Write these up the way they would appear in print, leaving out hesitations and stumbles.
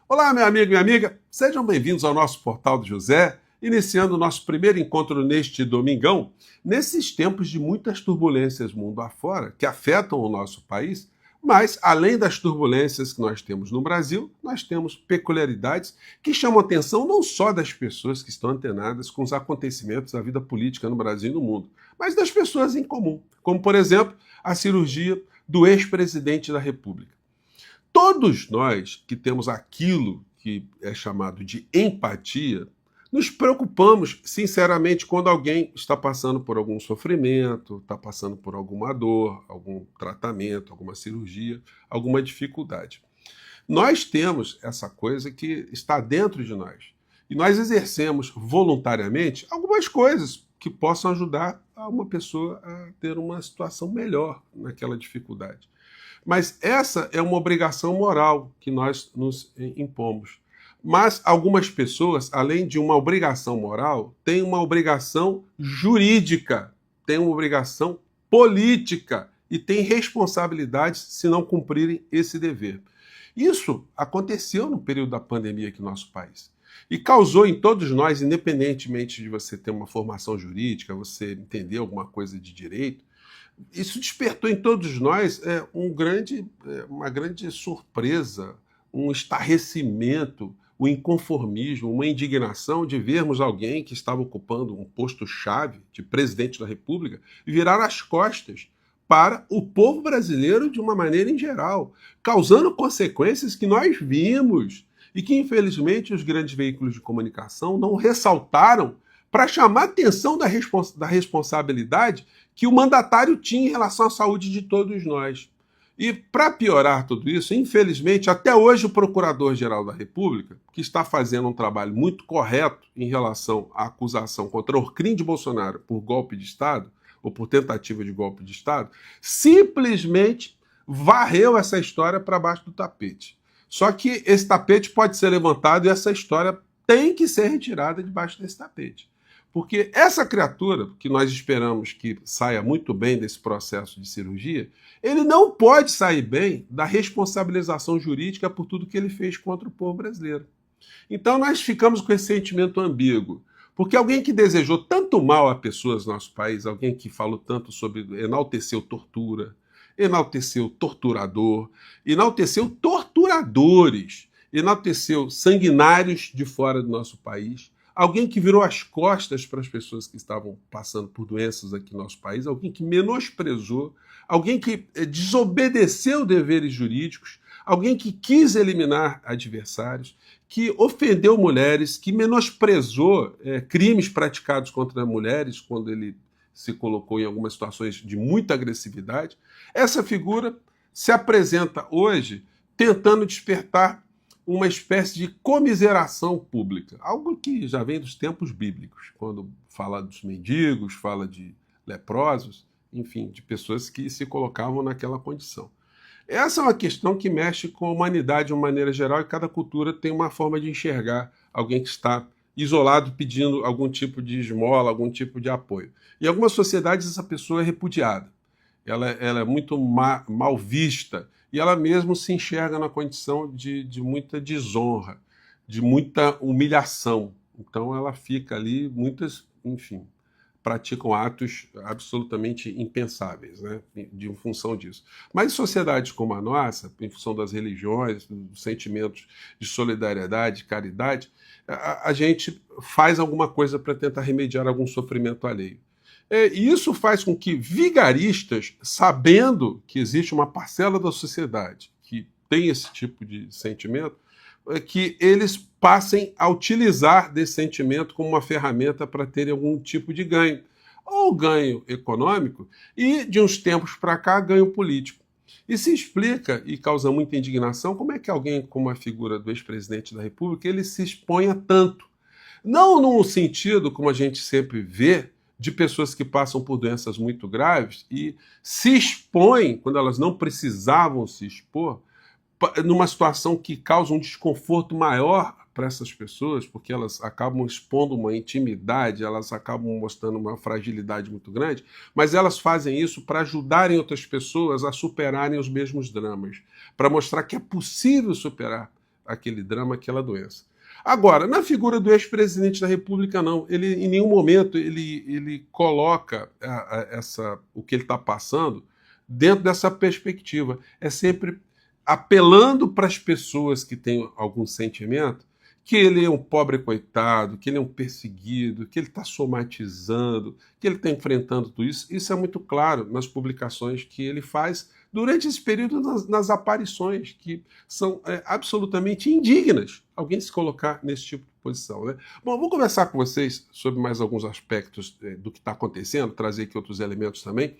Olá, meu amigo e minha amiga, sejam bem-vindos ao nosso Portal do José, iniciando o nosso primeiro encontro neste domingão, nesses tempos de muitas turbulências mundo afora, que afetam o nosso país, mas, além das turbulências que nós temos no Brasil, nós temos peculiaridades que chamam a atenção não só das pessoas que estão antenadas com os acontecimentos da vida política no Brasil e no mundo, mas das pessoas em comum, como, por exemplo, a cirurgia do ex-presidente da República. Todos nós que temos aquilo que é chamado de empatia, nos preocupamos sinceramente quando alguém está passando por algum sofrimento, está passando por alguma dor, algum tratamento, alguma cirurgia, alguma dificuldade. Nós temos essa coisa que está dentro de nós. E nós exercemos voluntariamente algumas coisas que possam ajudar a uma pessoa a ter uma situação melhor naquela dificuldade. Mas essa é uma obrigação moral que nós nos impomos. Mas algumas pessoas, além de uma obrigação moral, têm uma obrigação jurídica, têm uma obrigação política e têm responsabilidades se não cumprirem esse dever. Isso aconteceu no período da pandemia aqui no nosso país. E causou em todos nós, independentemente de você ter uma formação jurídica, você entender alguma coisa de direito, isso despertou em todos nós uma grande surpresa, um estarrecimento, um inconformismo, uma indignação de vermos alguém que estava ocupando um posto-chave de presidente da República virar as costas para o povo brasileiro de uma maneira em geral, causando consequências que nós vimos e que, infelizmente, os grandes veículos de comunicação não ressaltaram para chamar a atenção da responsabilidade que o mandatário tinha em relação à saúde de todos nós. E, para piorar tudo isso, infelizmente, até hoje o Procurador-Geral da República, que está fazendo um trabalho muito correto em relação à acusação contra o crime de Bolsonaro por golpe de Estado, ou por tentativa de golpe de Estado, simplesmente varreu essa história para baixo do tapete. Só que esse tapete pode ser levantado e essa história tem que ser retirada debaixo desse tapete. Porque essa criatura, que nós esperamos que saia muito bem desse processo de cirurgia, ele não pode sair bem da responsabilização jurídica por tudo que ele fez contra o povo brasileiro. Então nós ficamos com esse sentimento ambíguo. Porque alguém que desejou tanto mal a pessoas no nosso país, alguém que falou tanto sobre enalteceu tortura, enalteceu torturador, enalteceu torturadores, enalteceu sanguinários de fora do nosso país, alguém que virou as costas para as pessoas que estavam passando por doenças aqui no nosso país, alguém que menosprezou, alguém que desobedeceu deveres jurídicos, alguém que quis eliminar adversários, que ofendeu mulheres, que menosprezou crimes praticados contra mulheres quando ele se colocou em algumas situações de muita agressividade. Essa figura se apresenta hoje tentando despertar uma espécie de comiseração pública, algo que já vem dos tempos bíblicos, quando fala dos mendigos, fala de leprosos, enfim, de pessoas que se colocavam naquela condição. Essa é uma questão que mexe com a humanidade de uma maneira geral e cada cultura tem uma forma de enxergar alguém que está isolado pedindo algum tipo de esmola, algum tipo de apoio. Em algumas sociedades essa pessoa é repudiada, ela é muito mal vista, e ela mesmo se enxerga na condição de muita desonra, de muita humilhação. Então ela fica ali, muitas, enfim, praticam atos absolutamente impensáveis, né, em função disso. Mas em sociedades como a nossa, em função das religiões, dos sentimentos de solidariedade, caridade, a gente faz alguma coisa para tentar remediar algum sofrimento alheio. E isso faz com que vigaristas, sabendo que existe uma parcela da sociedade que tem esse tipo de sentimento, que eles passem a utilizar desse sentimento como uma ferramenta para terem algum tipo de ganho. Ou ganho econômico e, de uns tempos para cá, ganho político. E se explica, e causa muita indignação, como é que alguém como a figura do ex-presidente da República ele se exponha tanto. Não num sentido, como a gente sempre vê, de pessoas que passam por doenças muito graves e se expõem, quando elas não precisavam se expor, numa situação que causa um desconforto maior para essas pessoas, porque elas acabam expondo uma intimidade, elas acabam mostrando uma fragilidade muito grande, mas elas fazem isso para ajudarem outras pessoas a superarem os mesmos dramas, para mostrar que é possível superar aquele drama, aquela doença. Agora, na figura do ex-presidente da República, não. Ele, em nenhum momento, ele coloca o que ele está passando dentro dessa perspectiva. É sempre apelando para as pessoas que têm algum sentimento que ele é um pobre coitado, que ele é um perseguido, que ele está somatizando, que ele está enfrentando tudo isso. Isso é muito claro nas publicações que ele faz durante esse período, nas aparições, que são absolutamente indignas alguém se colocar nesse tipo de posição. Né? Bom, vou conversar com vocês sobre mais alguns aspectos do que está acontecendo, trazer aqui outros elementos também.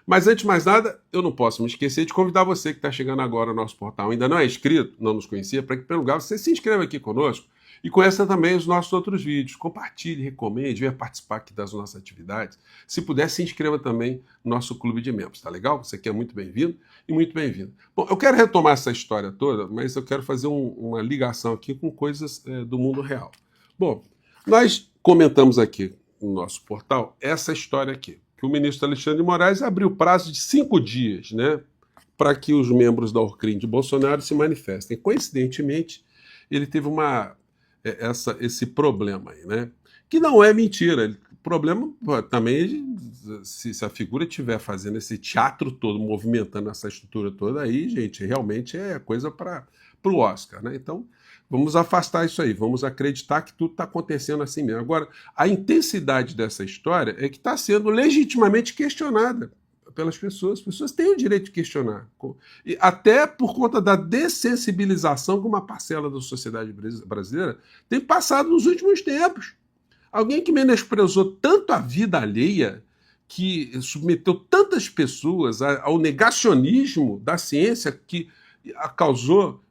Mas antes de mais nada, eu não posso me esquecer de convidar você que está chegando agora ao nosso portal, ainda não é inscrito, não nos conhecia, para que, em primeiro lugar, você se inscreva aqui conosco e conheça também os nossos outros vídeos. Compartilhe, recomende, venha participar aqui das nossas atividades. Se puder, se inscreva também no nosso clube de membros, tá legal? Você aqui é muito bem-vindo e muito bem-vindo. Bom, eu quero retomar essa história toda, mas eu quero fazer uma ligação aqui com coisas do mundo real. Bom, nós comentamos aqui no nosso portal essa história aqui, que o ministro Alexandre de Moraes abriu prazo de 5 dias, né, para que os membros da Orcrim de Bolsonaro se manifestem. Coincidentemente, ele teve esse problema aí, né, que não é mentira. O problema também, se a figura estiver fazendo esse teatro todo, movimentando essa estrutura toda aí, gente, realmente é coisa para o Oscar, né? Então, vamos afastar isso aí, vamos acreditar que tudo está acontecendo assim mesmo. Agora, a intensidade dessa história é que está sendo legitimamente questionada pelas pessoas. As pessoas têm o direito de questionar. E até por conta da dessensibilização que uma parcela da sociedade brasileira tem passado nos últimos tempos. Alguém que menosprezou tanto a vida alheia, que submeteu tantas pessoas ao negacionismo da ciência, que causou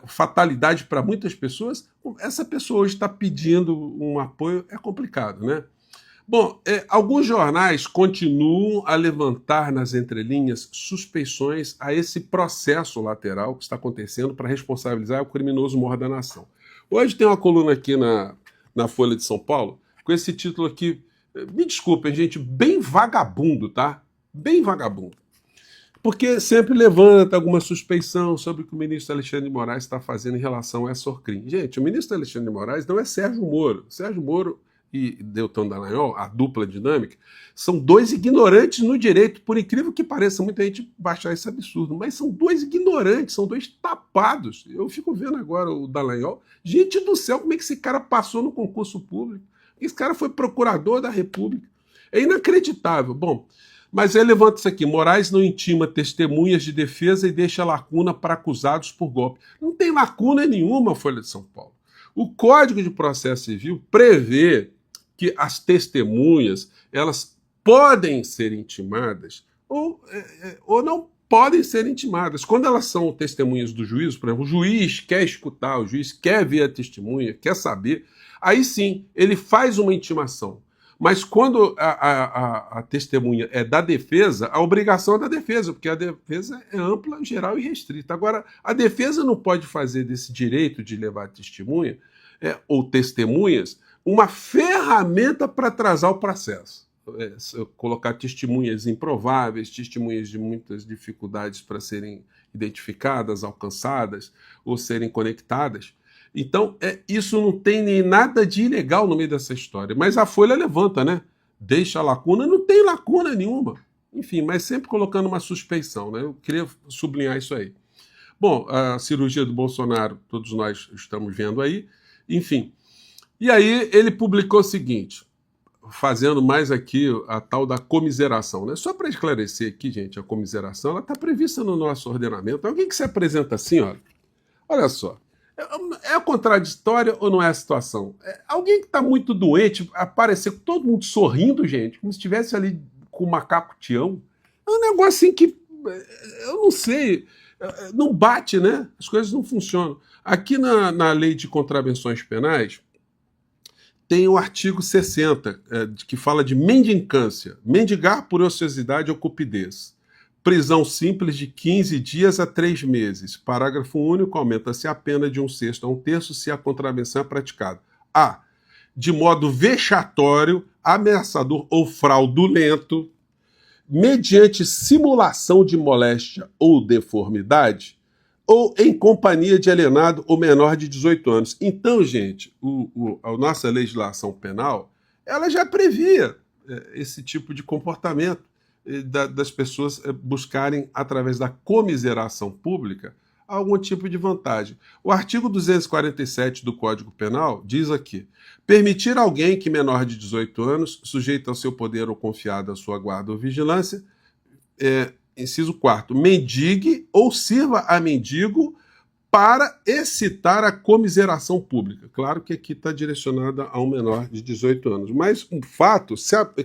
fatalidade para muitas pessoas, essa pessoa hoje está pedindo um apoio, é complicado, né? Bom, alguns jornais continuam a levantar nas entrelinhas suspeições a esse processo lateral que está acontecendo para responsabilizar o criminoso maior da nação. Hoje tem uma coluna aqui na Folha de São Paulo, com esse título aqui, me desculpem, gente, bem vagabundo, tá? Bem vagabundo. Porque sempre levanta alguma suspeição sobre o que o ministro Alexandre de Moraes está fazendo em relação a essa Orcrim. Gente, o ministro Alexandre de Moraes não é Sérgio Moro. Sérgio Moro e Deltan Dallagnol, a dupla dinâmica, são dois ignorantes no direito, por incrível que pareça, muita gente baixar esse absurdo, mas são dois ignorantes, são dois tapados. Eu fico vendo agora o Dallagnol, gente do céu, como é que esse cara passou no concurso público? Esse cara foi procurador da República. É inacreditável. Bom, mas ele levanta isso aqui: Moraes não intima testemunhas de defesa e deixa lacuna para acusados por golpe. Não tem lacuna nenhuma, Folha de São Paulo. O Código de Processo Civil prevê que as testemunhas elas podem ser intimadas ou não podem ser intimadas. Quando elas são testemunhas do juízo, por exemplo, o juiz quer escutar, o juiz quer ver a testemunha, quer saber, aí sim, ele faz uma intimação. Mas quando a testemunha é da defesa, a obrigação é da defesa, porque a defesa é ampla, geral e restrita. Agora, a defesa não pode fazer desse direito de levar testemunha ou testemunhas uma ferramenta para atrasar o processo. Colocar testemunhas improváveis, testemunhas de muitas dificuldades para serem identificadas, alcançadas ou serem conectadas. Então, isso não tem nem nada de ilegal no meio dessa história. Mas a Folha levanta, né? Deixa a lacuna, não tem lacuna nenhuma. Enfim, mas sempre colocando uma suspeição, né? Eu queria sublinhar isso aí. Bom, a cirurgia do Bolsonaro, todos nós estamos vendo aí. Enfim, e aí ele publicou o seguinte, fazendo mais aqui a tal da comiseração, né? Só para esclarecer aqui, gente, a comiseração, ela está prevista no nosso ordenamento. Alguém que se apresenta assim, olha só. É contraditória ou não é a situação? Alguém que está muito doente aparecer com todo mundo sorrindo, gente, como se estivesse ali com o macaco Tião. É um negócio assim que, eu não sei, não bate, né? As coisas não funcionam. Aqui na lei de contravenções penais, tem o artigo 60, que fala de mendicância, mendigar por ociosidade ou cupidez. Prisão simples de 15 dias a 3 meses. Parágrafo único, aumenta-se a pena de 1/6 a 1/3 se a contravenção é praticada. A. De modo vexatório, ameaçador ou fraudulento, mediante simulação de moléstia ou deformidade, ou em companhia de alienado ou menor de 18 anos. Então, gente, a nossa legislação penal, ela já previa esse tipo de comportamento das pessoas buscarem, através da comiseração pública, algum tipo de vantagem. O artigo 247 do Código Penal diz aqui: permitir alguém que menor de 18 anos, sujeito ao seu poder ou confiado à sua guarda ou vigilância, inciso 4º, mendigue ou sirva a mendigo para excitar a comiseração pública. Claro que aqui está direcionada a um menor de 18 anos, mas o fato,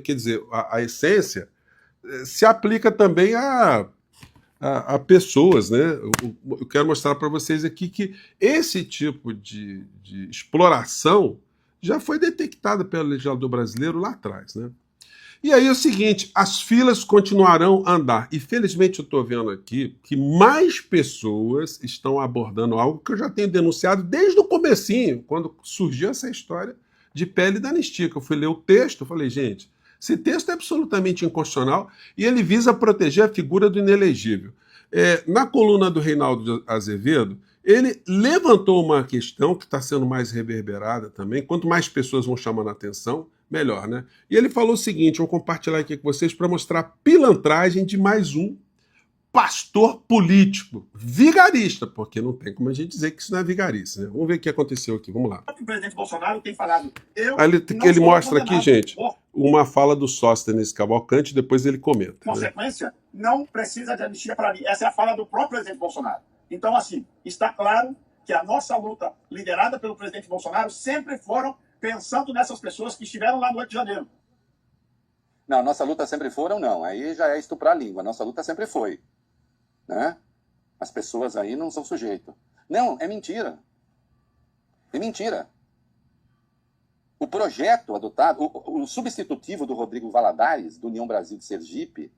quer dizer, a essência, se aplica também a pessoas, né? Eu quero mostrar para vocês aqui que esse tipo de exploração já foi detectada pelo legislador brasileiro lá atrás, né? E aí é o seguinte, as filas continuarão a andar. E felizmente eu estou vendo aqui que mais pessoas estão abordando algo que eu já tenho denunciado desde o comecinho, quando surgiu essa história de pele da anistia, que eu fui ler o texto, eu falei, gente, esse texto é absolutamente inconstitucional e ele visa proteger a figura do inelegível. Na coluna do Reinaldo Azevedo, ele levantou uma questão que está sendo mais reverberada também. Quanto mais pessoas vão chamando a atenção, melhor, né? E ele falou o seguinte, vou compartilhar aqui com vocês para mostrar a pilantragem de mais um pastor político, vigarista, porque não tem como a gente dizer que isso não é vigarista, né? Vamos ver o que aconteceu aqui, vamos lá. O presidente Bolsonaro tem falado. Ele mostra aqui, gente, uma fala do Sóstenes Cavalcante, depois ele comenta. Consequência, não precisa de anistia para mim. Essa é a fala do próprio presidente Bolsonaro. Então, assim, está claro que a nossa luta, liderada pelo presidente Bolsonaro, sempre foram pensando nessas pessoas que estiveram lá no 8 de janeiro. Não, nossa luta sempre foram, não. Aí já é estuprar a língua. Nossa luta sempre foi. Né? As pessoas aí não são sujeito. Não, é mentira. É mentira. O projeto adotado, o substitutivo do Rodrigo Valadares, do União Brasil de Sergipe,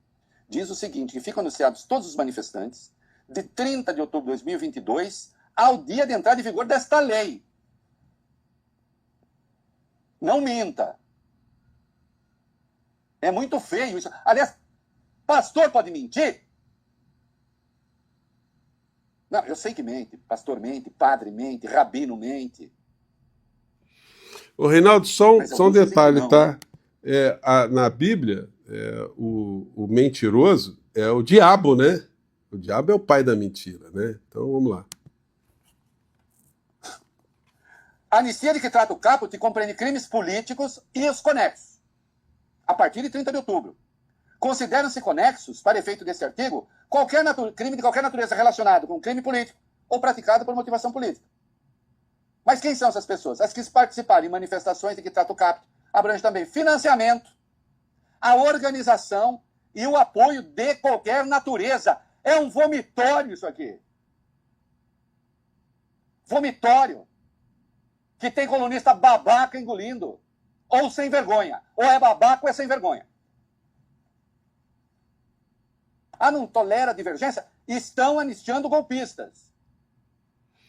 diz o seguinte, que ficam anunciados todos os manifestantes de 30 de outubro de 2022 ao dia de entrada em vigor desta lei. Não minta. É muito feio isso. Aliás, pastor pode mentir? Não, eu sei que mente. Pastor mente, padre mente, rabino mente. Ô, Reinaldo, só um detalhe, não, tá? Na Bíblia, o mentiroso é o diabo, né? O diabo é o pai da mentira, né? Então, vamos lá. A anistia de que trata o caput compreende crimes políticos e os conexos, a partir de 30 de outubro. Consideram-se conexos, para efeito desse artigo, qualquer crime de qualquer natureza relacionado com crime político ou praticado por motivação política. Mas quem são essas pessoas? As que participarem em manifestações de que trata o caput abrange também financiamento, a organização e o apoio de qualquer natureza. É um vomitório isso aqui. Vomitório. Que tem colunista babaca engolindo. Ou sem vergonha. Ou é babaca ou é sem vergonha. Ah, não tolera divergência? Estão anistiando golpistas.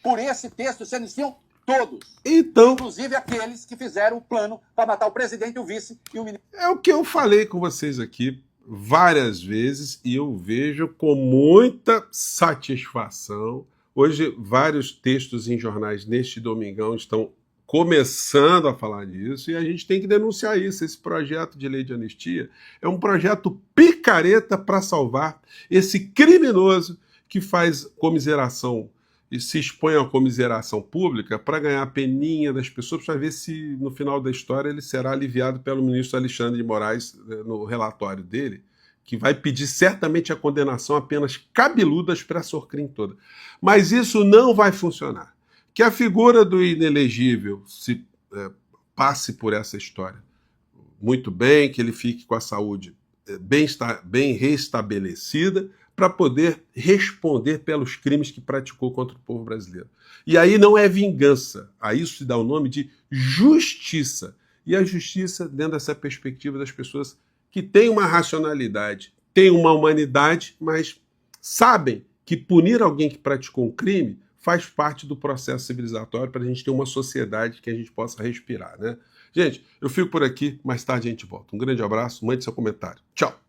Por esse texto se anistiam todos. Então, inclusive aqueles que fizeram o plano para matar o presidente, o vice e o ministro. É o que eu falei com vocês aqui várias vezes e eu vejo com muita satisfação. Hoje, vários textos em jornais neste domingão estão começando a falar disso e a gente tem que denunciar isso. Esse projeto de lei de anistia é um projeto picareta para salvar esse criminoso que faz comiseração e se expõe à comiseração pública para ganhar a peninha das pessoas, para ver se no final da história ele será aliviado pelo ministro Alexandre de Moraes no relatório dele, que vai pedir certamente a condenação apenas cabeludas para essa crime toda. Mas isso não vai funcionar. Que a figura do inelegível passe por essa história muito bem, que ele fique com a saúde bem restabelecida, para poder responder pelos crimes que praticou contra o povo brasileiro. E aí não é vingança, a isso se dá o nome de justiça. E a justiça dentro dessa perspectiva das pessoas que têm uma racionalidade, têm uma humanidade, mas sabem que punir alguém que praticou um crime faz parte do processo civilizatório para a gente ter uma sociedade que a gente possa respirar, né? Gente, eu fico por aqui, mais tarde a gente volta. Um grande abraço, mande seu comentário. Tchau!